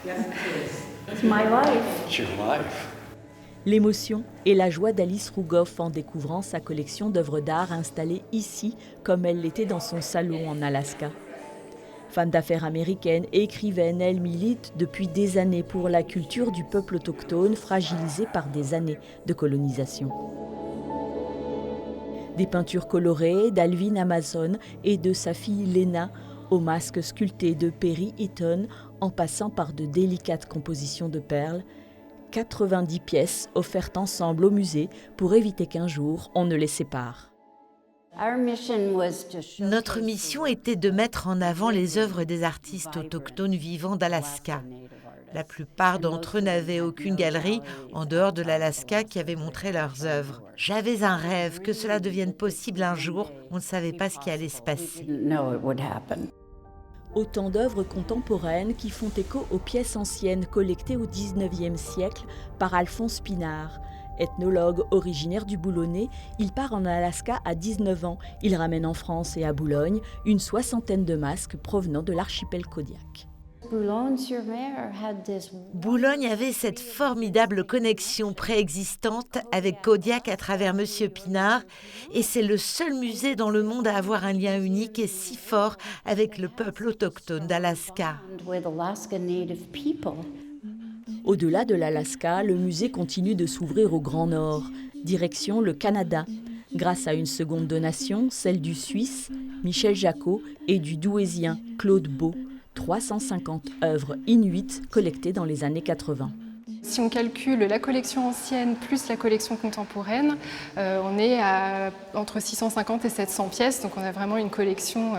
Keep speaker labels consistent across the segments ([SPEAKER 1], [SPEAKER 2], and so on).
[SPEAKER 1] It's my life.
[SPEAKER 2] It's your life.
[SPEAKER 3] L'émotion et la joie d'Alice Rugoff en découvrant sa collection d'œuvres d'art installée ici, comme elle l'était dans son salon en Alaska. Femme d'affaires américaine et écrivaine, elle milite depuis des années pour la culture du peuple autochtone fragilisé par des années de colonisation. Des peintures colorées d'Alvin Amazon et de sa fille Lena, aux masques sculptés de Perry Eaton, en passant par de délicates compositions de perles, 90 pièces offertes ensemble au musée pour éviter qu'un jour on ne les sépare.
[SPEAKER 4] Notre mission était de mettre en avant les œuvres des artistes autochtones vivants d'Alaska. La plupart d'entre eux n'avaient aucune galerie en dehors de l'Alaska qui avait montré leurs œuvres. J'avais un rêve que cela devienne possible un jour. On ne savait pas ce qui allait se passer.
[SPEAKER 3] Autant d'œuvres contemporaines qui font écho aux pièces anciennes collectées au XIXe siècle par Alphonse Pinard. Ethnologue originaire du Boulonnais, il part en Alaska à 19 ans. Il ramène en France et à Boulogne une soixantaine de masques provenant de l'archipel Kodiak.
[SPEAKER 4] Boulogne avait cette formidable connexion préexistante avec Kodiak à travers Monsieur Pinard, et c'est le seul musée dans le monde à avoir un lien unique et si fort avec le peuple autochtone d'Alaska.
[SPEAKER 3] Au-delà de l'Alaska, le musée continue de s'ouvrir au Grand Nord, direction le Canada, grâce à une seconde donation, celle du Suisse, Michel Jacot, et du Douaisien, Claude Beau. 350 œuvres inuites collectées dans les années 80.
[SPEAKER 5] Si on calcule la collection ancienne plus la collection contemporaine, on est à entre 650 et 700 pièces, donc on a vraiment une collection,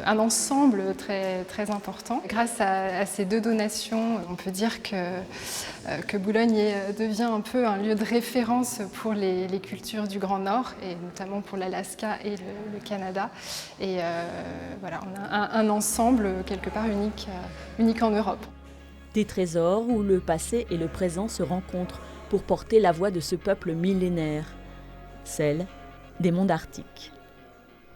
[SPEAKER 5] un ensemble très, très important. Grâce à ces deux donations, on peut dire que Boulogne devient un peu un lieu de référence pour les cultures du Grand Nord, et notamment pour l'Alaska et le Canada. Et voilà, on a un ensemble quelque part unique en Europe.
[SPEAKER 3] Des trésors où le passé et le présent se rencontrent pour porter la voix de ce peuple millénaire, celle des mondes arctiques.